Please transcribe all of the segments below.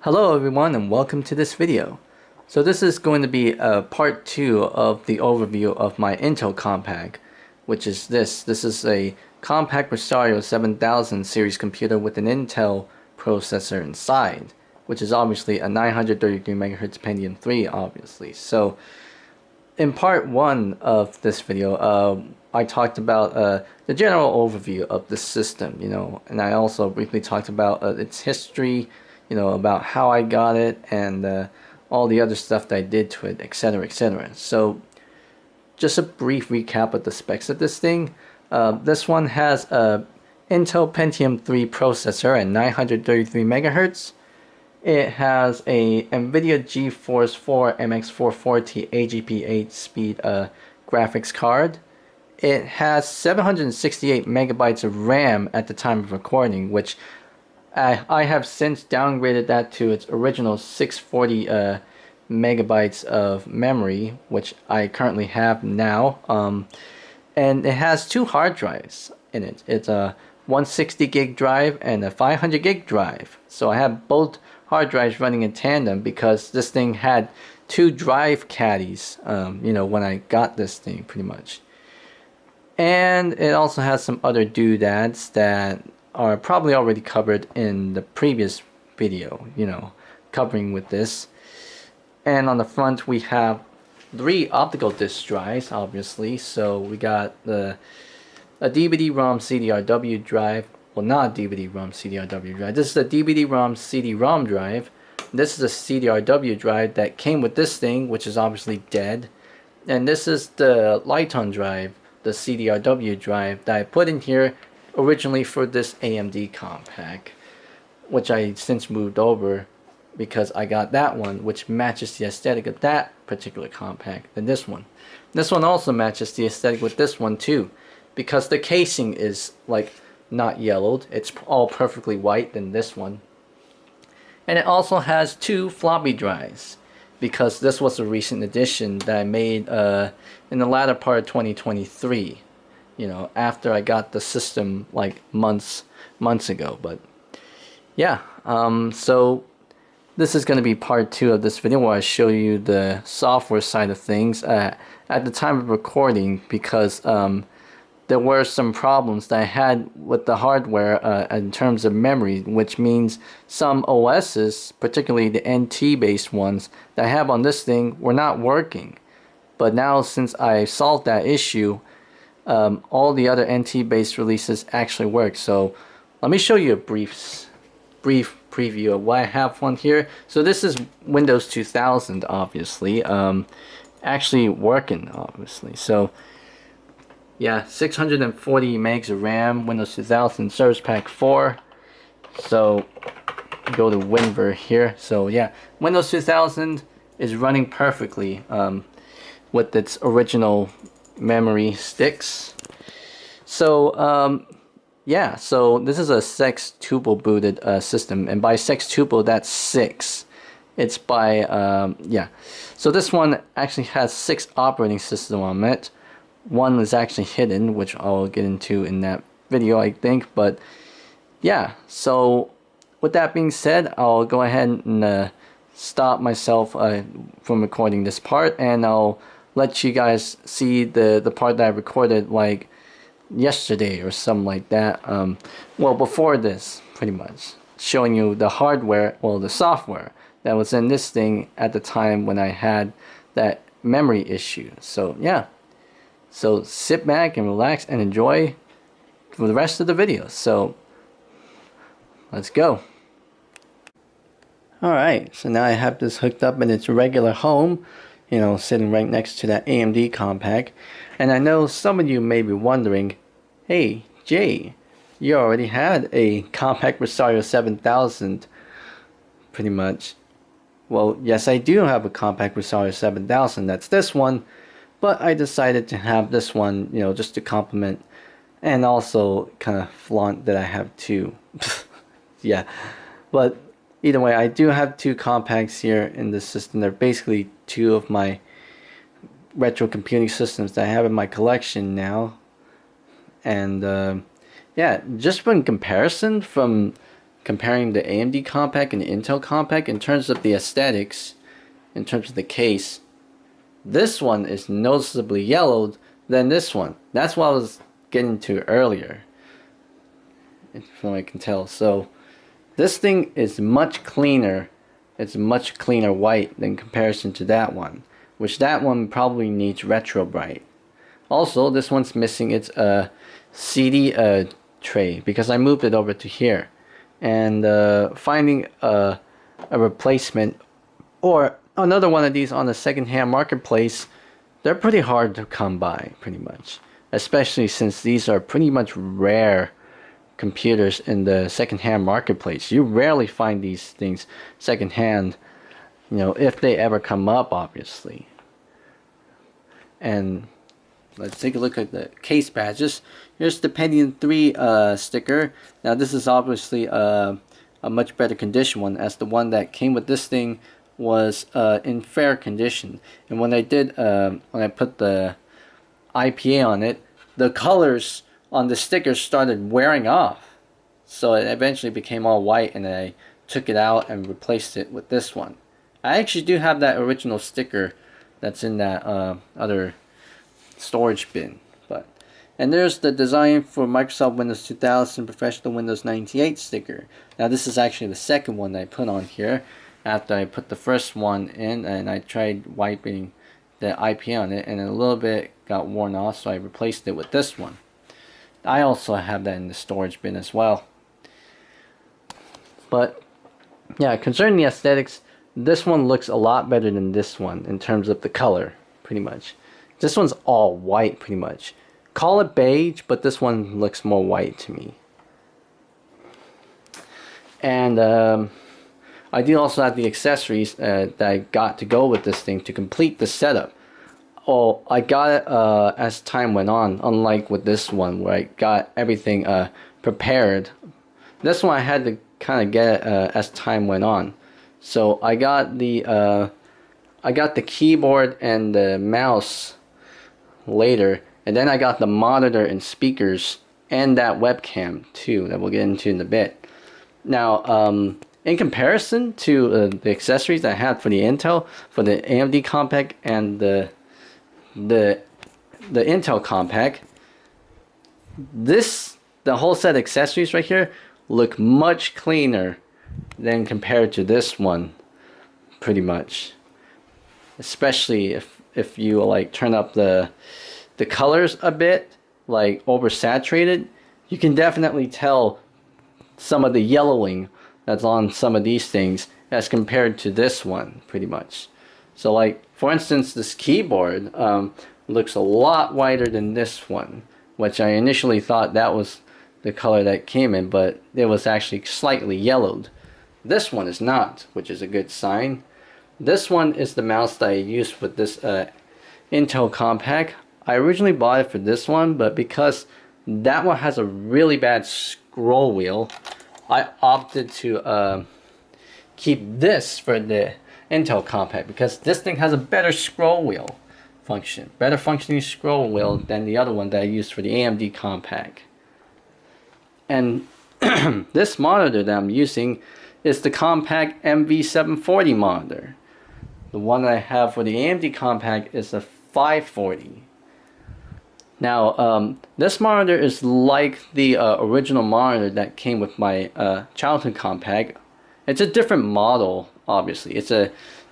Hello everyone and welcome to this video. So this is going to be part 2 of the overview of my Intel Compaq, which is this. This is a Compaq Presario 7000 series computer with an Intel processor inside, which is obviously a 933 MHz Pentium 3 obviously. So in part 1 of this video, I talked about the general overview of the system, and I also briefly talked about its history, about how I got it and all the other stuff that I did to it, etc, etc. So just a brief recap of the specs of this thing. This one has a Intel Pentium 3 processor at 933 MHz. It has a NVIDIA GeForce 4 MX440 AGP8 speed graphics card. It has 768 megabytes of RAM at the time of recording, which I have since downgraded that to its original 640 megabytes of memory, which I currently have now. And it has two hard drives in it. It's a 160 gig drive and a 500 gig drive. So I have both hard drives running in tandem because this thing had two drive caddies, when I got this thing pretty much. And it also has some other doodads that are probably already covered in the previous video, covering with this. And on the front we have 3 optical disc drives, obviously. So we got a DVD-ROM CDRW drive. Well, not a DVD-ROM CDRW drive. This is a DVD-ROM CD-ROM drive. This is a CDRW drive that came with this thing, which is obviously dead. And this is the Lighton drive, the CDRW drive that I put in here originally for this AMD Compaq, which I since moved over because I got that one, which matches the aesthetic of that particular Compaq than this one. This one also matches the aesthetic with this one too, because the casing is like not yellowed, it's all perfectly white than this one. And it also has 2 floppy drives, because this was a recent addition that I made in the latter part of 2023, after I got the system like months ago. But yeah, so this is going to be part 2 of this video where I show you the software side of things at the time of recording, because there were some problems that I had with the hardware in terms of memory, which means some OSs, particularly the NT based ones that I have on this thing, were not working. But now, since I solved that issue, all the other NT based releases actually work. So let me show you a brief preview of what I have on here. So this is Windows 2000, obviously, actually working, obviously. So yeah, 640 megs of RAM, Windows 2000 Service Pack 4. So go to WinVer here. So yeah, Windows 2000 is running perfectly with its original memory sticks. So yeah, so this is a sextuple booted system, and by sextuple that's 6. It's by yeah. So this one actually has 6 operating systems on it. One is actually hidden, which I'll get into in that video, I think. But yeah, so with that being said, I'll go ahead and stop myself from recording this part, and I'll let you guys see the part that I recorded like yesterday or something like that. Well, before this, pretty much showing you the hardware, well, the software that was in this thing at the time when I had that memory issue. So yeah, so sit back and relax and enjoy for the rest of the video. So let's go. Alright, so now I have this hooked up in its regular home, sitting right next to that AMD Compaq. And I know some of you may be wondering, hey Jay, you already had a Compaq Presario 7000 pretty much. Well, yes, I do have a Compaq Presario 7000, that's this one, but I decided to have this one, just to complement and also kind of flaunt that I have 2. Yeah, but either way, I do have 2 Compaqs here in the system. They're basically 2 of my retro computing systems that I have in my collection now. And yeah, just in comparison from comparing the AMD Compaq and the Intel Compaq in terms of the aesthetics, in terms of the case, this one is noticeably yellowed than this one. That's what I was getting to earlier, from what I can tell. So this thing is much cleaner. It's much cleaner white than comparison to that one, which that one probably needs retro bright. Also, this one's missing its CD tray because I moved it over to here, and finding a replacement or another one of these on the secondhand marketplace, they're pretty hard to come by, pretty much, especially since these are pretty much rare computers in the secondhand marketplace. You rarely find these things secondhand, you know, if they ever come up, obviously. And let's take a look at the case badges. Here's the Pentium 3 sticker. Now this is obviously a much better condition one, as the one that came with this thing was in fair condition. And when I did, when I put the IPA on it, the colors on the stickers started wearing off. So it eventually became all white, and I took it out and replaced it with this one. I actually do have that original sticker that's in that other storage bin. And there's the design for Microsoft Windows 2000 Professional Windows 98 sticker. Now this is actually the second one that I put on here after I put the first one in, and I tried wiping the IPA on it, and a little bit got worn off, so I replaced it with this one. I also have that in the storage bin as well. But yeah, concerning the aesthetics, this one looks a lot better than this one in terms of the color, pretty much. This one's all white, pretty much. Call it beige, but this one looks more white to me. And I do also have the accessories that I got to go with this thing to complete the setup. Oh, I got it as time went on, unlike with this one where I got everything prepared. This one I had to kind of get it as time went on. So I got the keyboard and the mouse later, and then I got the monitor and speakers and that webcam too that we'll get into in a bit. Now, in comparison to the accessories I had for the Intel, for the AMD Compaq and the Intel Compaq, the whole set of accessories right here look much cleaner than compared to this one, pretty much. Especially if you like turn up the colors a bit, like oversaturated, you can definitely tell some of the yellowing that's on some of these things as compared to this one, pretty much. So like, for instance, this keyboard looks a lot whiter than this one, which I initially thought that was the color that came in, but it was actually slightly yellowed. This one is not, which is a good sign. This one is the mouse that I used with this Intel Compaq. I originally bought it for this one, but because that one has a really bad scroll wheel, I opted to keep this for the Intel Compaq, because this thing has a better scroll wheel function, better functioning scroll wheel than the other one that I used for the AMD Compaq. And this monitor that I'm using is the Compaq MV740 monitor. The one that I have for the AMD Compaq is a 540. Now, this monitor is like the original monitor that came with my childhood Compaq. It's a different model, obviously. It's a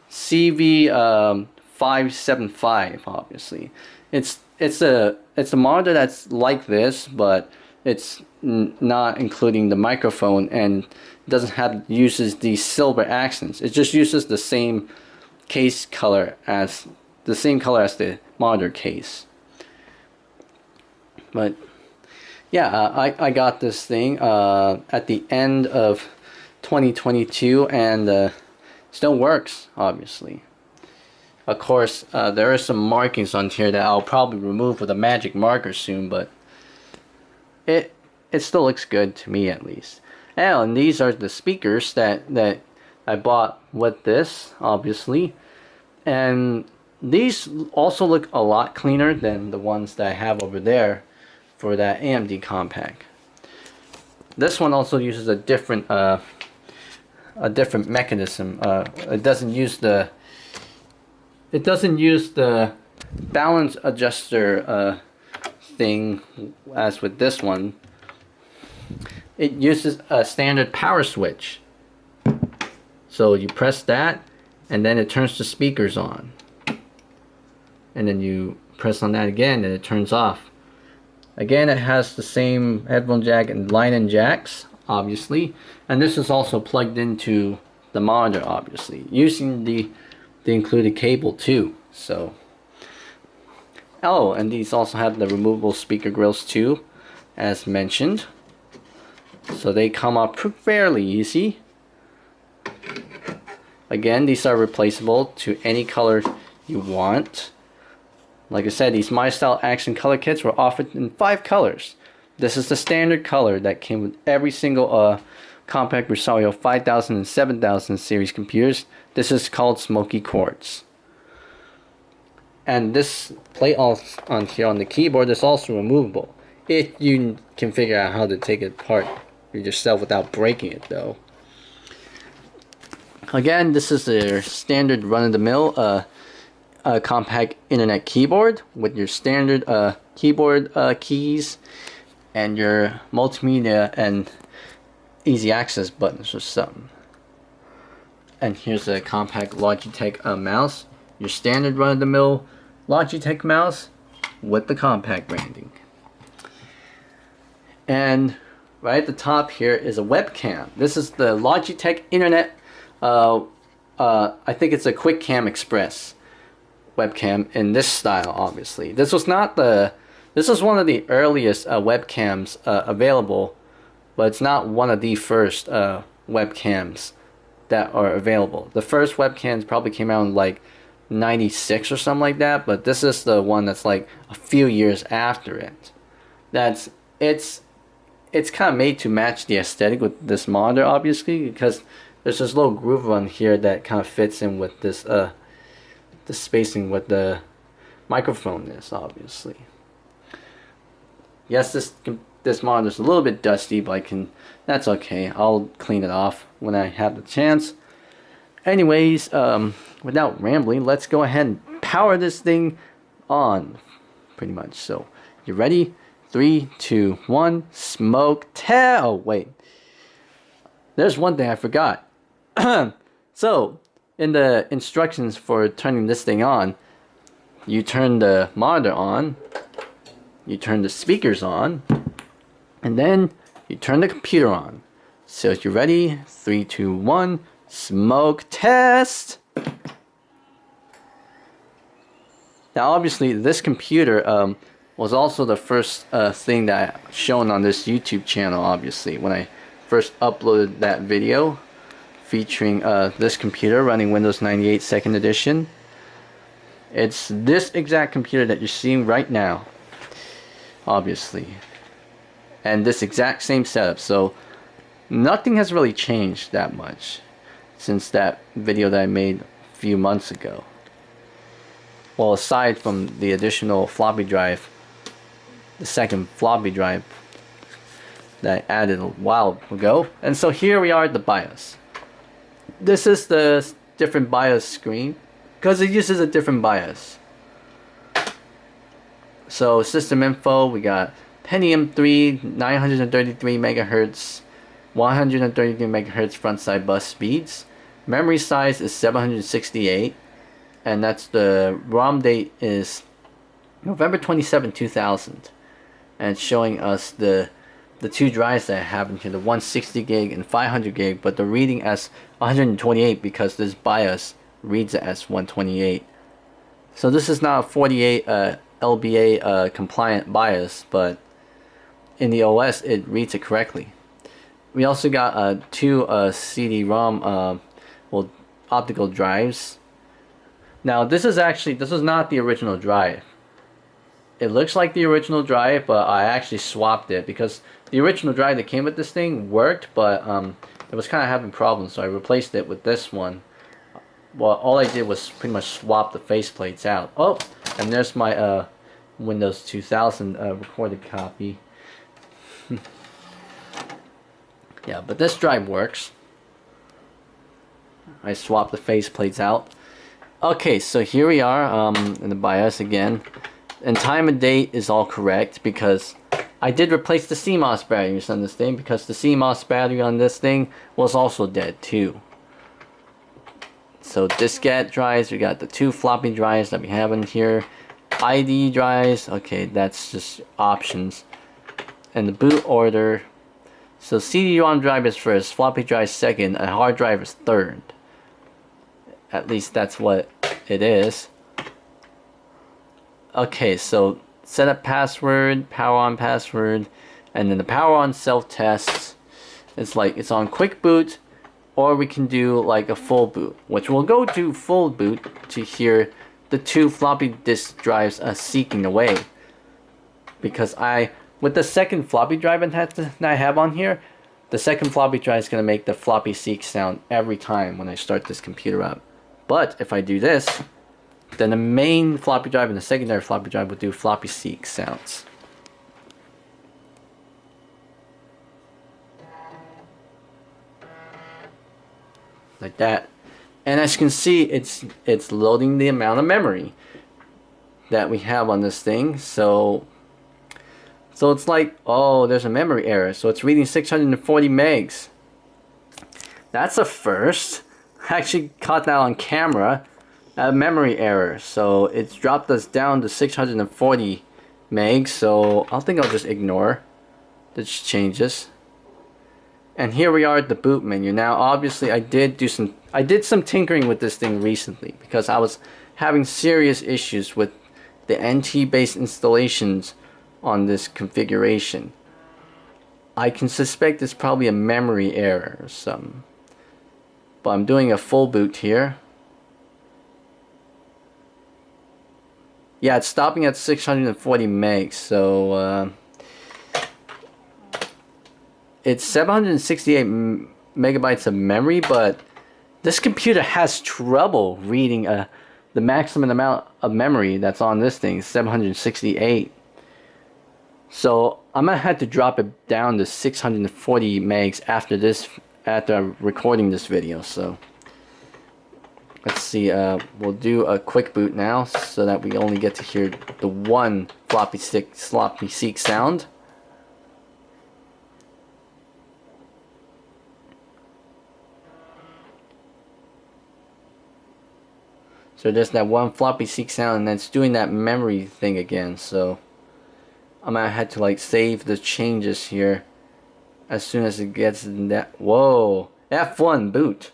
CV575, obviously. It's a monitor that's like this, but it's not including the microphone, and uses these silver accents. It just uses the same case color as the monitor case. But yeah, I got this thing at the end of 2022, and still works, obviously. Of course, there are some markings on here that I'll probably remove with a magic marker soon, but it still looks good to me, at least. And these are the speakers that I bought with this, obviously. And these also look a lot cleaner than the ones that I have over there for that AMD Compaq. This one also uses a different a different mechanism. It doesn't use the balance adjuster thing as with this one. It uses a standard power switch. So you press that, and then it turns the speakers on. And then you press on that again, and it turns off. Again, it has the same headphone jack and line-in jacks, obviously. And this is also plugged into the monitor, obviously, using the included cable too. So, oh, and these also have the removable speaker grills too, as mentioned. So they come up fairly easy. Again, these are replaceable to any color you want. Like I said, these My Style Action color kits were offered in 5 colors. This is the standard color that came with every single Compaq Presario 5000 and 7000 series computers. This is called Smoky Quartz. And this plate on here on the keyboard is also removable, if you can figure out how to take it apart yourself without breaking it though. Again, this is their standard run-of-the-mill Compaq internet keyboard with your standard keyboard keys and your multimedia and easy access buttons or something. And here's a Compaq Logitech mouse, your standard run-of-the-mill Logitech mouse with the Compaq branding. And right at the top here is a webcam. This is the Logitech Internet, I think it's a Quick Cam Express webcam in this style, obviously. This was one of the earliest webcams available, but it's not one of the first webcams that are available. The first webcams probably came out in like 96 or something like that, but this is the one that's like a few years after it. It's kind of made to match the aesthetic with this monitor, obviously, because there's this little groove on here that kind of fits in with this the spacing with the microphone is, obviously. Yes, this monitor's a little bit dusty, but that's okay. I'll clean it off when I have the chance. Anyways, without rambling, let's go ahead and power this thing on, pretty much. So, you ready? 3, 2, 1, smoke tail. Oh, wait. There's one thing I forgot. So, in the instructions for turning this thing on, you turn the monitor on, you turn the speakers on, and then you turn the computer on. So, if you're ready, 3, 2, 1, smoke test. Now, obviously, this computer was also the first thing that I shown on this YouTube channel, obviously, when I first uploaded that video featuring this computer running Windows 98 2nd edition. It's this exact computer that you're seeing right now, obviously, and this exact same setup. So nothing has really changed that much since that video that I made a few months ago. Well, aside from the additional floppy drive, the second floppy drive that I added a while ago. And so here we are at the BIOS. This is the different BIOS screen because it uses a different BIOS. So system info, we got Pentium 3, 933 megahertz, 133 megahertz front side bus speeds. Memory size is 768, and that's the ROM date is November 27, 2000. And it's showing us the two drives that I have in here, the 160 gig and 500 gig, but they're reading as 128 because this BIOS reads it as 128. So this is not a 48 LBA compliant BIOS, but in the OS it reads it correctly. We also got two CD-ROM optical drives. Now this is not the original drive. It looks like the original drive, but I actually swapped it because the original drive that came with this thing worked, but it was kind of having problems, so I replaced it with this one. Well, all I did was pretty much swap the faceplates out. Oh, and there's my Windows 2000 recorded copy. Yeah, but this drive works. I swapped the faceplates out. Okay, so here we are in the BIOS again. And time and date is all correct because I did replace the CMOS batteries on this thing because the CMOS battery on this thing was also dead too. So diskette drives, we got the 2 floppy drives that we have in here. ID drives, okay, that's just options. And the boot order. So CD-ROM drive is first, floppy drive second, and hard drive is third. At least that's what it is. Okay, so setup password, power on password, and then the power on self-test. It's like it's on quick boot, or we can do like a full boot, which we'll go to full boot to hear the 2 floppy disk drives seeking away. Because with the second floppy drive that I have on here, the second floppy drive is going to make the floppy seek sound every time when I start this computer up. But if I do this, then the main floppy drive and the secondary floppy drive will do floppy seek sounds. Like that. And as you can see, it's loading the amount of memory that we have on this thing. So it's like, oh, there's a memory error. So it's reading 640 megs. That's a first. I actually caught that on camera. A memory error. So it's dropped us down to 640 megs. So I think I'll just ignore the changes. And here we are at the boot menu. Now obviously I did some tinkering with this thing recently because I was having serious issues with the NT based installations on this configuration. I can suspect it's probably a memory error or something. But I'm doing a full boot here. Yeah, it's stopping at 640 megs, so it's 768 megabytes of memory, but this computer has trouble reading the maximum amount of memory that's on this thing, 768. So I'm gonna have to drop it down to 640 megs after recording this video. So let's see, we'll do a quick boot now so that we only get to hear the 1 floppy seek sound. So there's that 1 floppy seek sound, and it's doing that memory thing again. So I'm gonna have to like save the changes here as soon as it gets in that. Whoa, F1 boot.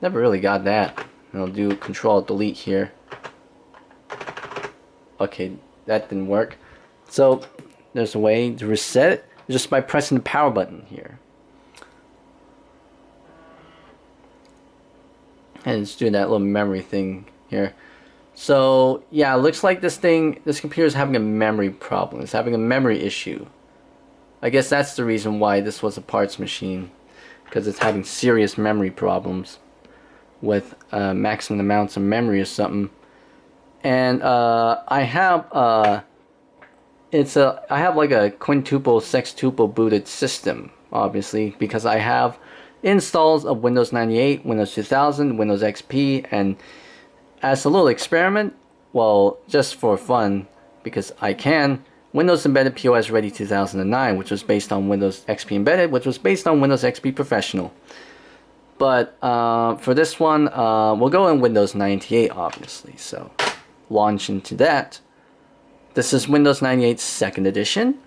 Never really got that. And I'll do Control Delete here. Okay, that didn't work. So there's a way to reset it just by pressing the power button here. And it's doing that little memory thing here. So yeah, it looks like this computer is having a memory problem. It's having a memory issue. I guess that's the reason why this was a parts machine, because it's having serious memory problems with maximum amounts of memory or something. And I have like a quintuple sextuple booted system, obviously, because I have installs of Windows 98, Windows 2000, Windows XP, and as a little experiment, well, just for fun, because I can, Windows Embedded POS Ready 2009, which was based on Windows XP Embedded, which was based on Windows XP Professional. But for this one, we'll go in Windows 98, obviously. So launch into that. This is Windows 98 2nd edition.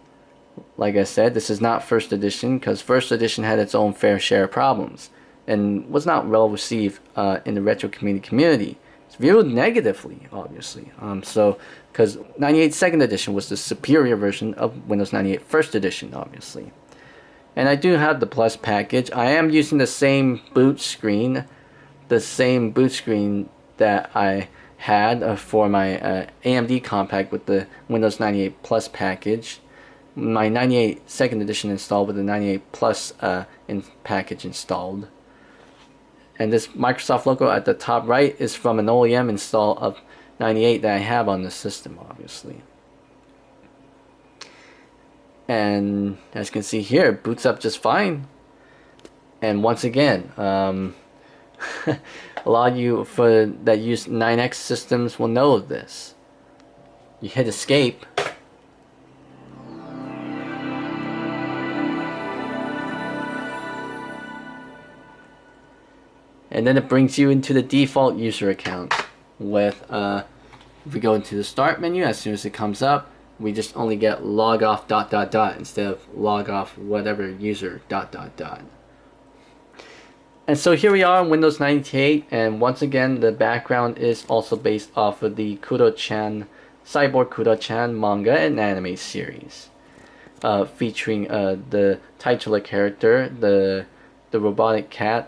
Like I said, this is not 1st edition, because 1st edition had its own fair share of problems and was not well received in the retro community. It's viewed negatively, obviously. Because 98 2nd edition was the superior version of Windows 98 1st edition, obviously. And I do have the Plus package. I am using the same boot screen that I had for my AMD Compaq with the Windows 98 Plus package. My 98 2nd edition installed with the 98 Plus package installed. And this Microsoft logo at the top right is from an OEM install of 98 that I have on the system, obviously. And as you can see here, it boots up just fine. And once again, a lot of you that use 9X systems will know of this. You hit escape, and then it brings you into the default user account with if we go into the start menu, as soon as it comes up, we just only get log off ... instead of log off whatever user ... And so here we are on Windows 98, and once again the background is also based off of the Cyborg Kudo-chan manga and anime series, featuring the titular character, the robotic cat,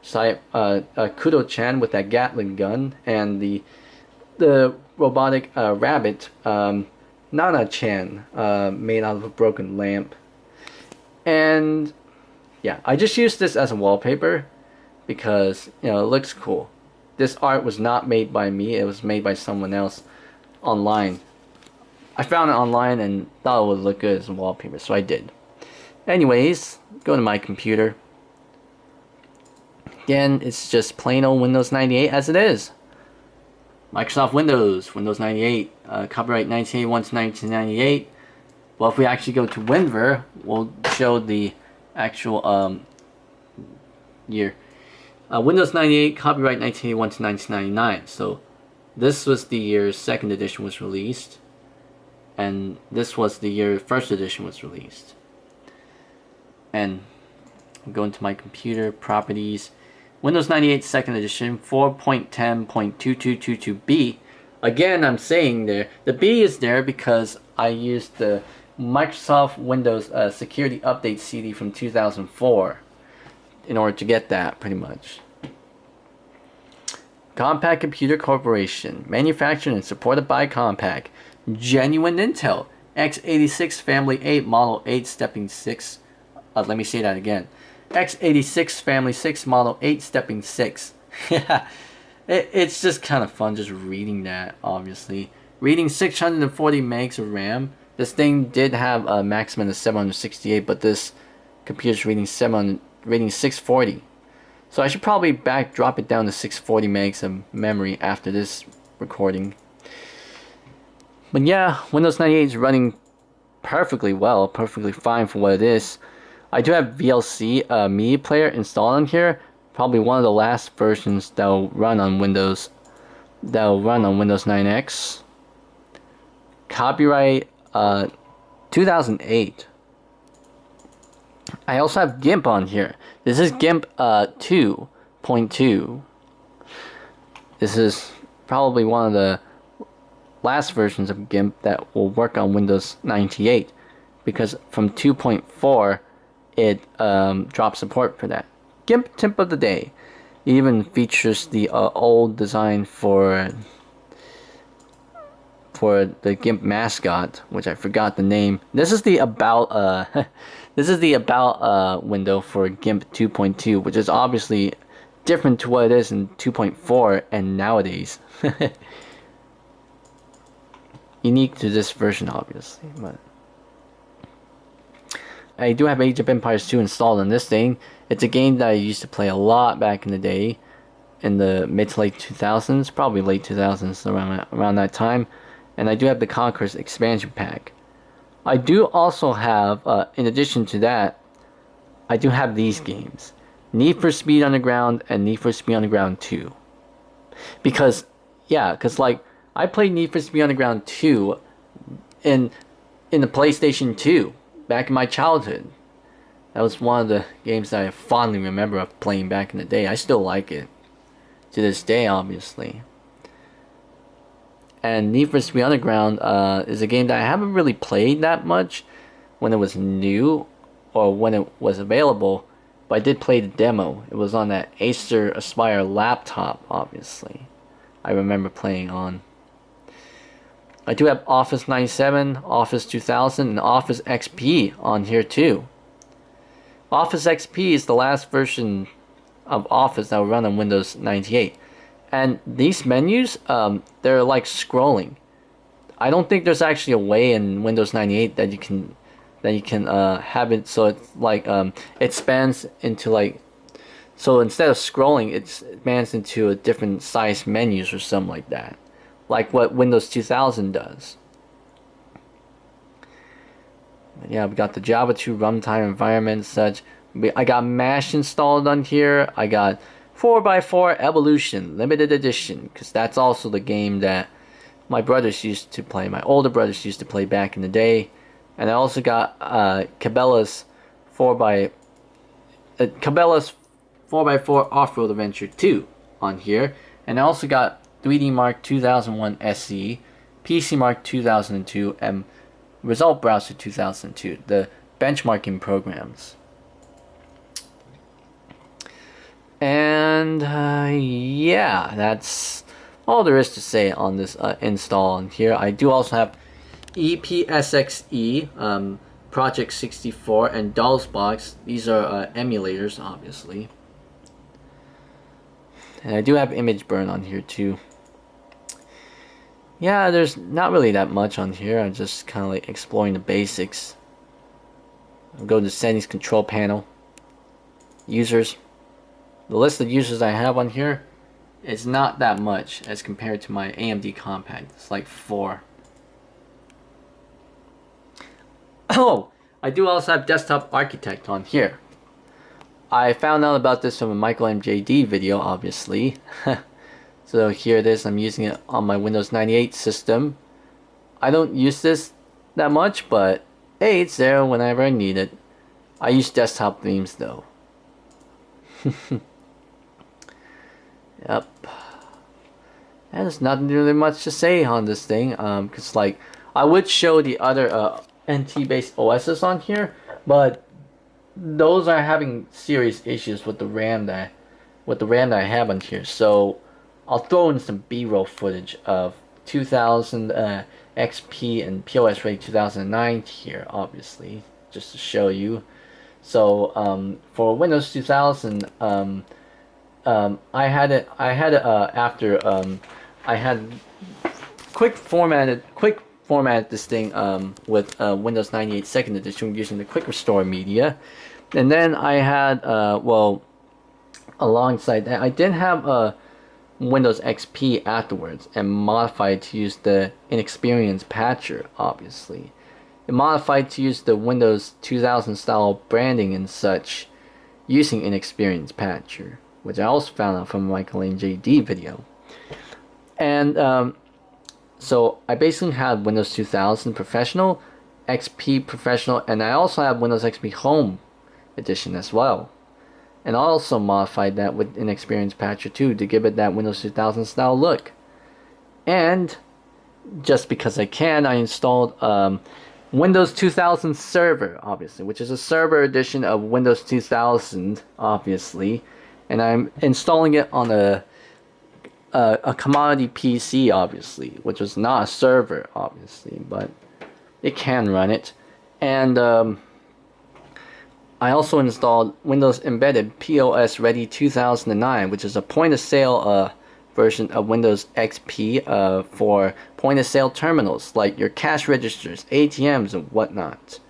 Kudo-chan with that Gatling gun, and the robotic rabbit, Nana-chan, made out of a broken lamp. And yeah, I just used this as a wallpaper because, you know, it looks cool. This art was not made by me, it was made by someone else online. I found it online and thought it would look good as a wallpaper, so I did. Anyways, go to my computer. Again, it's just plain old Windows 98 as it is. Microsoft Windows 98, copyright 1981 to 1998. Well, if we actually go to WinVer, we'll show the actual year. Windows 98, copyright 1981 to 1999. So this was the year second edition was released, and this was the year first edition was released. And I'm going to my computer, properties, Windows 98 second edition, 4.10.2222B. Again, I'm saying there, the B is there because I used the Microsoft Windows Security Update CD from 2004 in order to get that, pretty much. Compaq Computer Corporation, manufactured and supported by Compaq. Genuine Intel, x86 Family 8, Model 8, Stepping 6. Let me say that again. x86 Family 6, Model 8, Stepping 6. Yeah, it's just kind of fun just reading that, obviously. Reading 640 megs of RAM. This thing did have a maximum of 768, but this computer's reading 640. So I should probably drop it down to 640 megs of memory after this recording. But yeah, Windows 98 is running perfectly well, perfectly fine for what it is. I do have VLC media player installed on here. Probably one of the last versions that'll run on Windows 9X. Copyright 2008. I also have GIMP on here. This is GIMP 2.2. This is probably one of the last versions of GIMP that will work on Windows 98, because from 2.4 it dropped support for that. GIMP tip of the day. It even features the old design for the GIMP mascot, which I forgot the name. This is the about this is the about window for GIMP 2.2, which is obviously different to what it is in 2.4 and nowadays. Unique to this version, obviously. But I do have Age of Empires 2 installed on this thing. It's a game that I used to play a lot back in the day, in the mid to late 2000s, probably late 2000s, around that time. And I do have the Conquerors expansion pack. I do also have, in addition to that, I do have these games. Need for Speed Underground and Need for Speed Underground 2. Because like, I played Need for Speed Underground 2 in the PlayStation 2 back in my childhood. That was one of the games that I fondly remember of playing back in the day. I still like it to this day, obviously. And Need for Speed Underground is a game that I haven't really played that much when it was new or when it was available, but I did play the demo. It was on that Acer Aspire laptop, obviously. I remember playing on. I do have Office 97, Office 2000, and Office XP on here too. Office XP is the last version of Office that will run on Windows 98. And these menus, they're like scrolling. I don't think there's actually a way in Windows 98 that you can then you can have it so it's like it spans into like, so instead of scrolling, it spans into a different size menus or something like that, like what Windows 2000 does. Yeah, we got the Java 2 runtime environment and such. I got MASH installed on here. I got 4x4 Evolution Limited Edition, because that's also the game that my brothers used to play. My older brothers used to play back in the day. And I also got Cabela's 4x4 Off-Road Adventure 2 on here. And I also got 3D Mark 2001 SE, PC Mark 2002, and Result Browser 2002, the benchmarking programs. And yeah, that's all there is to say on this install on here. I do also have EPSXE, Project 64, and DOSBox. These are emulators, obviously. And I do have Image Burn on here too. Yeah, there's not really that much on here. I'm just kind of like exploring the basics. I'll go to Settings, Control Panel, Users. The list of users I have on here is not that much as compared to my AMD Compaq. It's like 4. Oh, I do also have Desktop Architect on here. I found out about this from a Michael MJD video, obviously. So here it is. I'm using it on my Windows 98 system. I don't use this that much, but hey, it's there whenever I need it. I use desktop themes though. Yep. There's not really much to say on this thing, cause like I would show the other NT based OSs on here, but those are having serious issues with the RAM that I have on here. So I'll throw in some B-roll footage of 2000 XP and POS Ready 2009 here, obviously, just to show you. So for Windows 2000, I had quick formatted this thing with Windows 98 Second Edition using the Quick Restore media, and then I had well, alongside that I did have Windows XP afterwards and modified to use the inexperienced patcher. Obviously, it modified to use the Windows 2000 style branding and such using inexperienced patcher, which I also found out from Michael and JD video. And so I basically had Windows 2000 Professional, XP Professional, and I also have Windows XP Home Edition as well. And I also modified that with inexperienced patcher too to give it that Windows 2000 style look. And just because I can, I installed Windows 2000 Server, obviously, which is a server edition of Windows 2000, obviously. And I'm installing it on a commodity PC, obviously, which was not a server, obviously, but it can run it. And I also installed Windows Embedded POS Ready 2009, which is a point-of-sale version of Windows XP for point-of-sale terminals, like your cash registers, ATMs, and whatnot.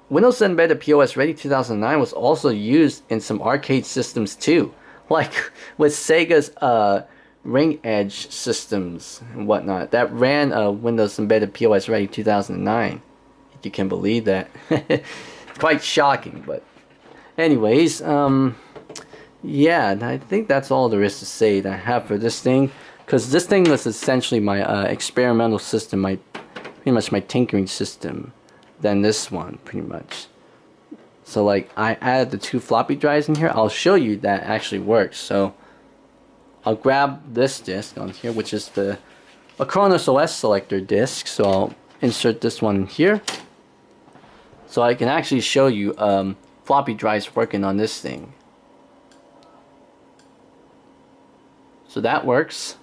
Windows Embedded POS Ready 2009 was also used in some arcade systems too, like with Sega's Ring Edge systems and whatnot that ran Windows Embedded POS Ready 2009. If you can believe that. Quite shocking, but anyways, yeah, I think that's all there is to say that I have for this thing, because this thing was essentially my experimental system, pretty much my tinkering system, than this one, pretty much. So like, I added the 2 floppy drives in here. I'll show you that actually works. So I'll grab this disk on here, which is the Acronis OS selector disk. So I'll insert this one in here, so I can actually show you floppy drives working on this thing. So that works.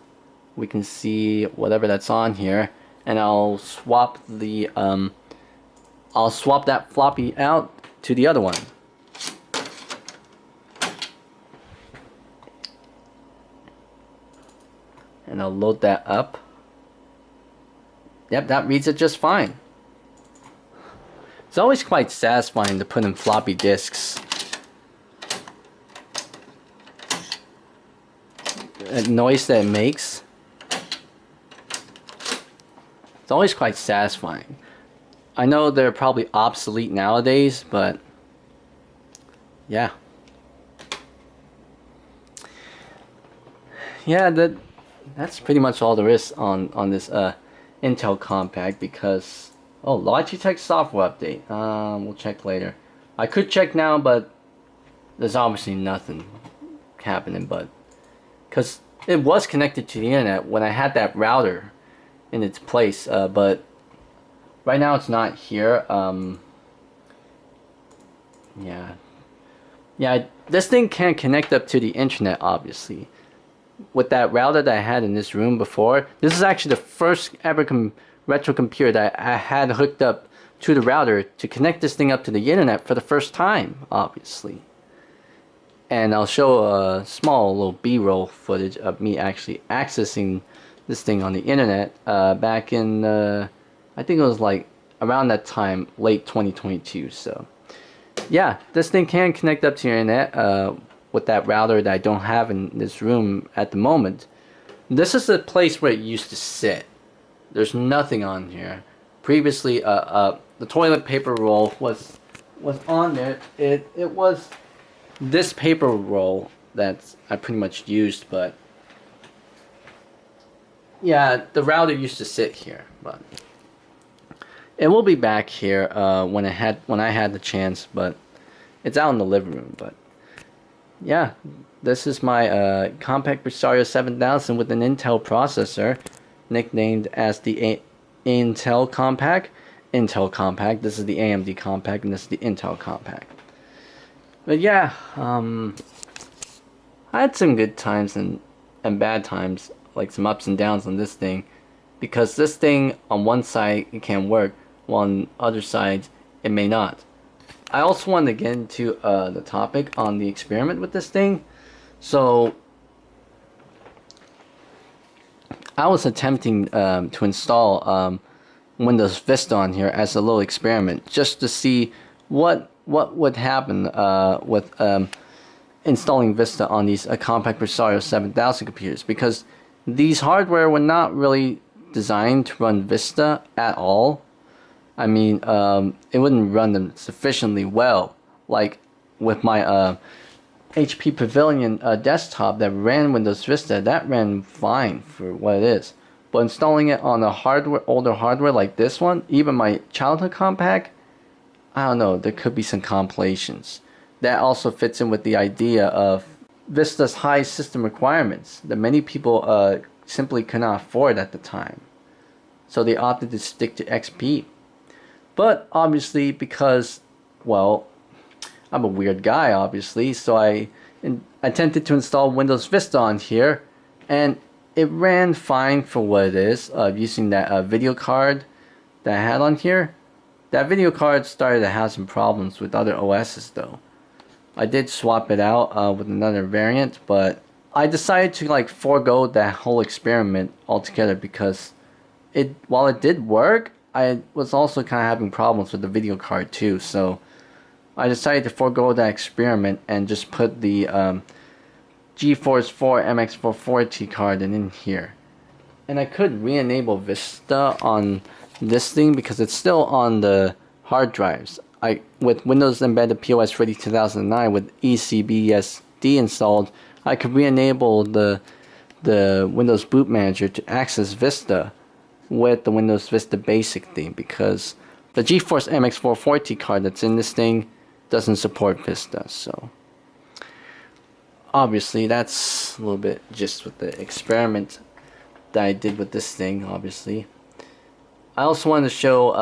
We can see whatever that's on here, and I'll swap that floppy out to the other one. And I'll load that up. Yep, that reads it just fine. It's always quite satisfying to put in floppy disks. The noise that it makes, it's always quite satisfying. I know they're probably obsolete nowadays, but yeah. Yeah, that's pretty much all there is on this Intel Compaq, because oh, Logitech software update. We'll check later. I could check now, but there's obviously nothing happening, but because it was connected to the internet when I had that router in its place, but right now it's not here. Yeah, this thing can't connect up to the internet, obviously. With that router that I had in this room before, this is actually the first ever retro computer that I had hooked up to the router to connect this thing up to the internet for the first time, obviously. And I'll show a small little B-roll footage of me actually accessing this thing on the internet back in, I think it was like around that time, late 2022. So yeah, this thing can connect up to the internet with that router that I don't have in this room at the moment. This is the place where it used to sit. There's nothing on here. Previously, the toilet paper roll was on there. It was this paper roll that I pretty much used, but yeah, the router used to sit here, but it will be back here when I had the chance, but it's out in the living room. But yeah, this is my Compaq Presario 7000 with an Intel processor, nicknamed as the Intel Compaq. This is the AMD Compaq, and this is the Intel Compaq. But yeah, I had some good times and bad times, like some ups and downs on this thing, because this thing on one side it can work, while on other sides it may not. I also wanted to get into the topic on the experiment with this thing. So I was attempting to install Windows Vista on here as a little experiment, just to see what would happen with installing Vista on these Compaq Presario 7000 computers, because these hardware were not really designed to run Vista at all. I mean, it wouldn't run them sufficiently well. Like with my HP Pavilion desktop that ran Windows Vista, that ran fine for what it is. But installing it on a older hardware like this one, even my childhood Compaq, I don't know, there could be some complications. That also fits in with the idea of Vista's high system requirements that many people simply could not afford at the time. So they opted to stick to XP. But obviously, because, well, I'm a weird guy, obviously, so I attempted to install Windows Vista on here, and it ran fine for what it is, using that video card that I had on here. That video card started to have some problems with other OSs though. I did swap it out with another variant, but I decided to like forego that whole experiment altogether, because while it did work, I was also kind of having problems with the video card too. So I decided to forego that experiment and just put the GeForce 4 MX440 card in here. And I could re-enable Vista on this thing because it's still on the hard drives. With Windows Embedded POS Ready 2009 with ECBSD installed, I could re-enable the Windows Boot Manager to access Vista with the Windows Vista Basic theme, because the GeForce MX440 card that's in this thing doesn't support Vista. So obviously that's a little bit just with the experiment that I did with this thing, obviously. I also wanted to show,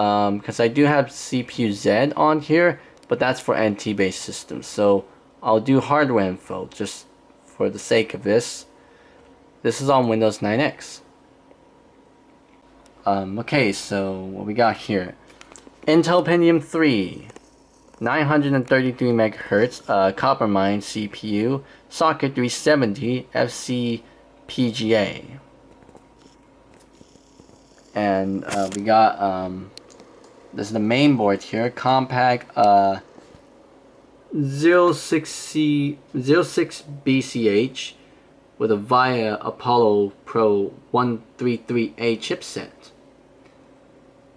because I do have CPU-Z on here, but that's for NT based systems, so I'll do hardware info just for the sake of this. This is on Windows 9X. Okay, so what we got here: Intel Pentium 3, 933 MHz, copper mine CPU, socket 370, FCPGA. And we got This is the main board here, Compaq 06BCH with a VIA Apollo Pro 133A chipset.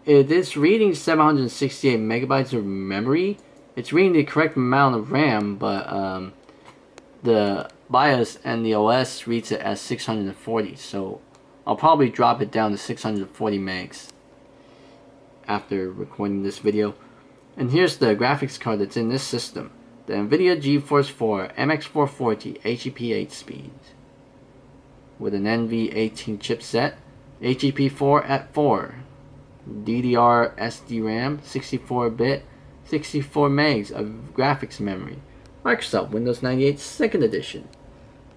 It is reading 768 megabytes of memory. It's reading the correct amount of RAM, but the BIOS and the OS reads it as 640, so I'll probably drop it down to 640 megs after recording this video. And here's the graphics card that's in this system. The NVIDIA GeForce 4 MX440 HEP 8-speed with an NV18 chipset, HEP4 at 4, DDR SDRAM, 64-bit, 64 megs of graphics memory, Microsoft Windows 98 2nd edition.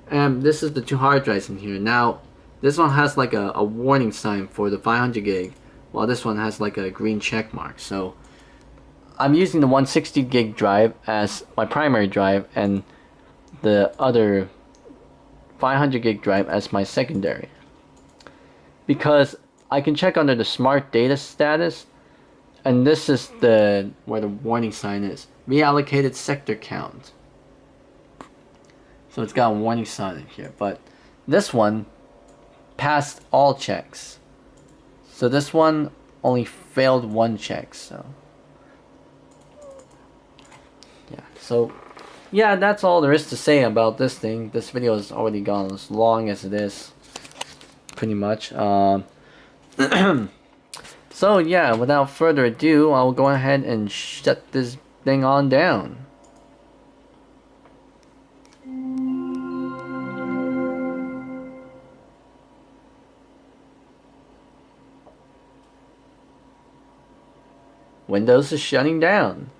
And this is the 2 hard drives in here. Now, this one has like a warning sign for the 500 gig, while this one has like a green check mark. So I'm using the 160 gig drive as my primary drive and the other 500 gig drive as my secondary, because I can check under the smart data status, and this is where the warning sign is. Reallocated sector count. So it's got a warning sign in here, but this one passed all checks. So this one only failed 1 check, so yeah. So yeah, that's all there is to say about this thing. This video has already gone as long as it is, pretty much. So yeah, without further ado, I'll go ahead and shut this thing on down. Windows is shutting down.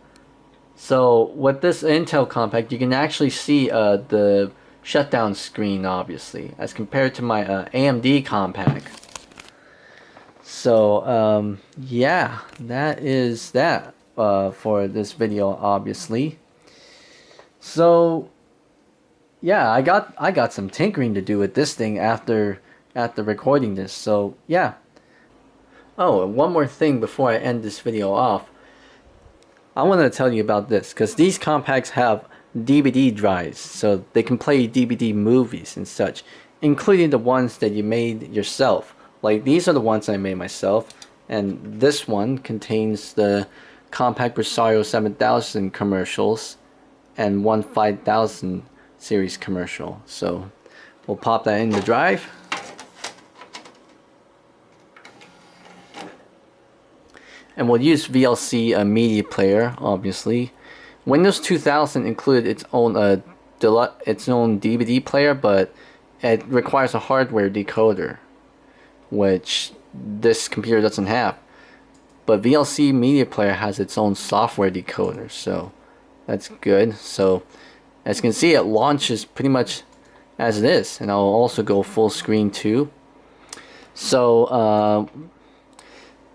So with this Intel Compaq, you can actually see the shutdown screen, obviously, as compared to my AMD Compaq. So yeah, that is that for this video, obviously. So yeah, I got some tinkering to do with this thing after recording this. So yeah. Oh, and one more thing before I end this video off. I want to tell you about this, because these Compaqs have DVD drives, so they can play DVD movies and such, including the ones that you made yourself. Like, these are the ones I made myself, and this one contains the Compaq Presario 7000 commercials and one 5000 series commercial. So we'll pop that in the drive. And we'll use VLC media player, obviously. Windows 2000 included its own DVD player, but it requires a hardware decoder, which this computer doesn't have. But VLC media player has its own software decoder, so that's good. So as you can see, it launches pretty much as it is, and I'll also go full screen too. So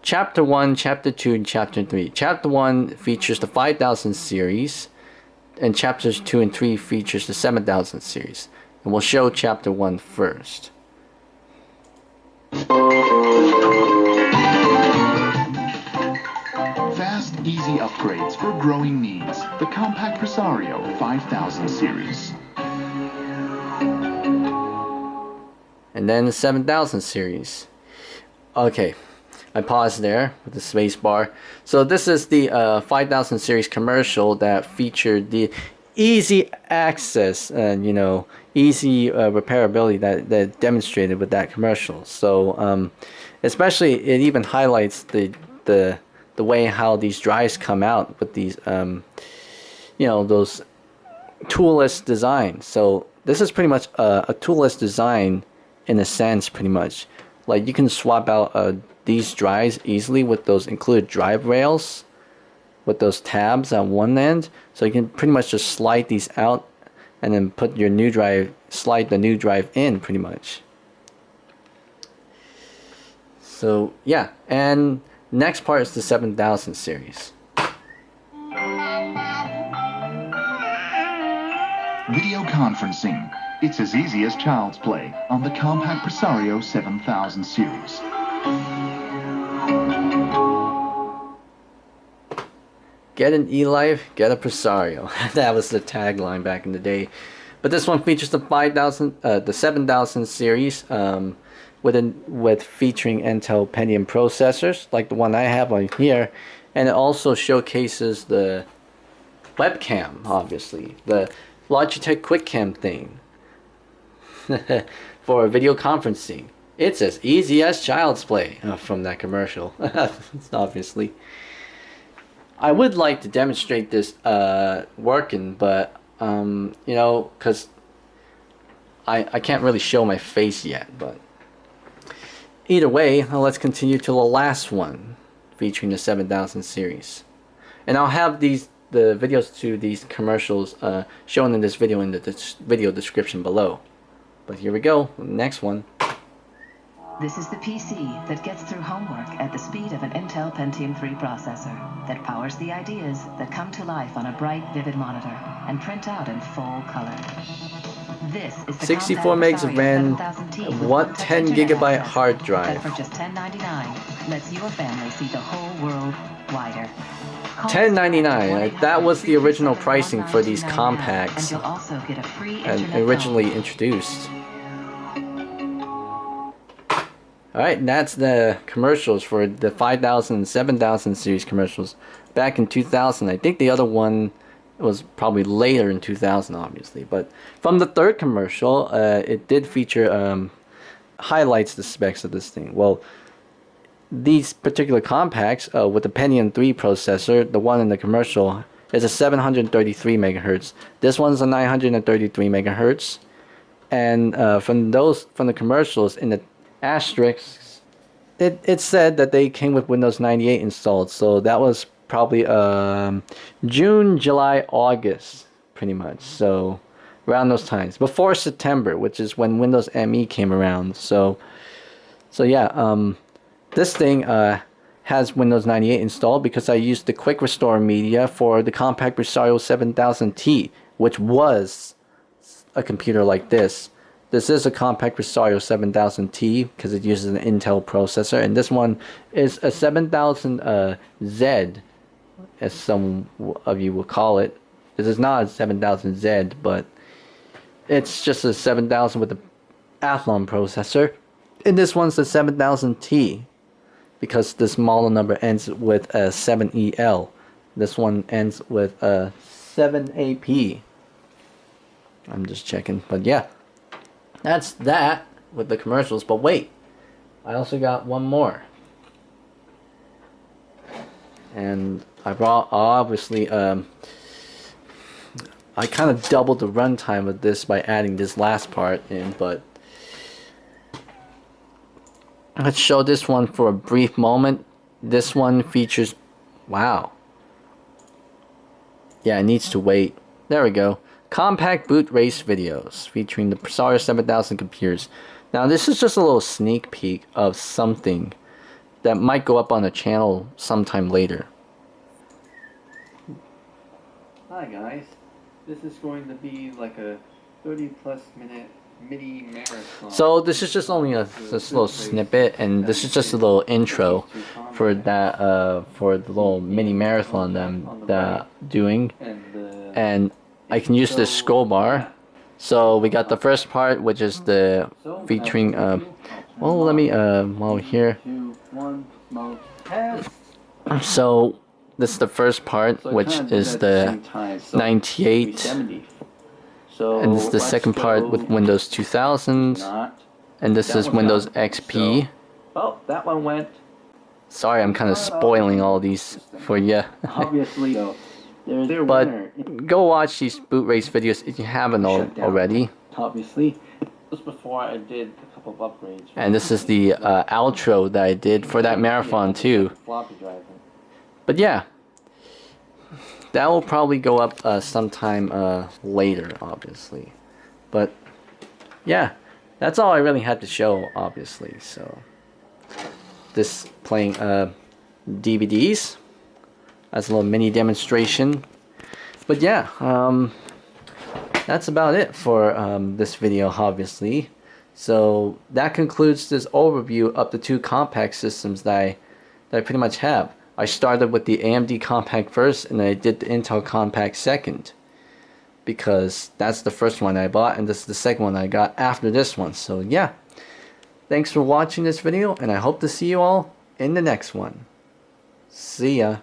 Chapter 1, Chapter 2, and Chapter 3. Chapter 1 features the 5000 series, and Chapters 2 and 3 features the 7000 series. And we'll show Chapter 1 first. Fast, easy upgrades for growing needs. The Compaq Presario 5000 series. And then the 7000 series. Okay. I paused there with the space bar. So this is the 5000 series commercial that featured the easy access and easy repairability that demonstrated with that commercial. So especially it even highlights the way how these drives come out with these those toolless design. So this is pretty much a toolless design in a sense, pretty much. Like, you can swap out these drives easily with those included drive rails, with those tabs on one end. So you can pretty much just slide these out and then put your new drive, slide the new drive in pretty much. So yeah, and next part is the 7000 series. Video conferencing. It's as easy as child's play on the Compaq Presario 7000 series. Get an E-Life, get a Presario. That was the tagline back in the day. But this one features the 7000 series with featuring Intel Pentium processors like the one I have on here, and it also showcases the webcam, obviously, the Logitech QuickCam thing for video conferencing. It's as easy as child's play from that commercial. Obviously, I would like to demonstrate this working, but you know, because I can't really show my face yet. But either way, let's continue to the last one featuring the 7000 series, and I'll have the videos to these commercials shown in this video in the video description below. But here we go, next one. This is the PC that gets through homework at the speed of an Intel Pentium 3 processor that powers the ideas that come to life on a bright, vivid monitor and print out in full color. This is the 64 megs of RAM, what 10 gigabyte hard drive. That for just $10.99 lets your family see the whole world wider. $10.99. That was the original pricing for these Compaqs, and you'll also get a free originally introduced. Alright, and that's the commercials for the 5000 and 7000 series commercials back in 2000. I think the other one was probably later in 2000, obviously. But from the third commercial, it did feature highlights the specs of this thing. Well, these particular Compaqs with the Pentium 3 processor, the one in the commercial, is a 733 megahertz. This one's a 933 megahertz. And from the commercials in the asterisks, it said that they came with Windows 98 installed, so that was probably June, July, August, pretty much. So around those times, before September, which is when Windows ME came around. So yeah, this thing has Windows 98 installed because I used the Quick Restore media for the Compaq Presario 7000T, which was a computer like this. This is a Compaq Presario 7000T because it uses an Intel processor, and this one is a 7000Z, as some of you will call it. This is not a 7000Z, but it's just a 7000 with the Athlon processor, and this one's the 7000T because this model number ends with a 7EL. This one ends with a 7AP. I'm just checking, but yeah. That's that with the commercials, but wait, I also got one more. And I brought, obviously, I kind of doubled the runtime of this by adding this last part in, but let's show this one for a brief moment. This one features, wow. Yeah, it needs to wait. There we go. Compaq boot race videos featuring the Presario 7000 computers. Now this is just a little sneak peek of something that might go up on the channel sometime later. Hi guys, this is going to be like a 30+ minute mini marathon. So this is just only this little snippet, and this is just a little intro for that for the little mini marathon that I'm doing. And I can use this scroll bar. So we got the first part, which is the featuring well, let me while here. So this is the first part, which is the 98, and this is the second part with Windows 2000, and this is Windows XP. Oh, that one went. Sorry, I'm kind of spoiling all these for you. Obviously, but go watch these boot race videos if you haven't already. Obviously, just before I did a couple of upgrades. And this is the outro that I did for that marathon too. Floppy drive. But yeah, that will probably go up sometime later, obviously. But yeah, that's all I really had to show, obviously. So this playing DVDs as a little mini demonstration. But yeah, that's about it for this video, obviously. So that concludes this overview of the two Compaq systems that I pretty much have. I started with the AMD Compaq first, and I did the Intel Compaq second, because that's the first one I bought, and this is the second one I got after this one. So yeah, thanks for watching this video, and I hope to see you all in the next one. See ya.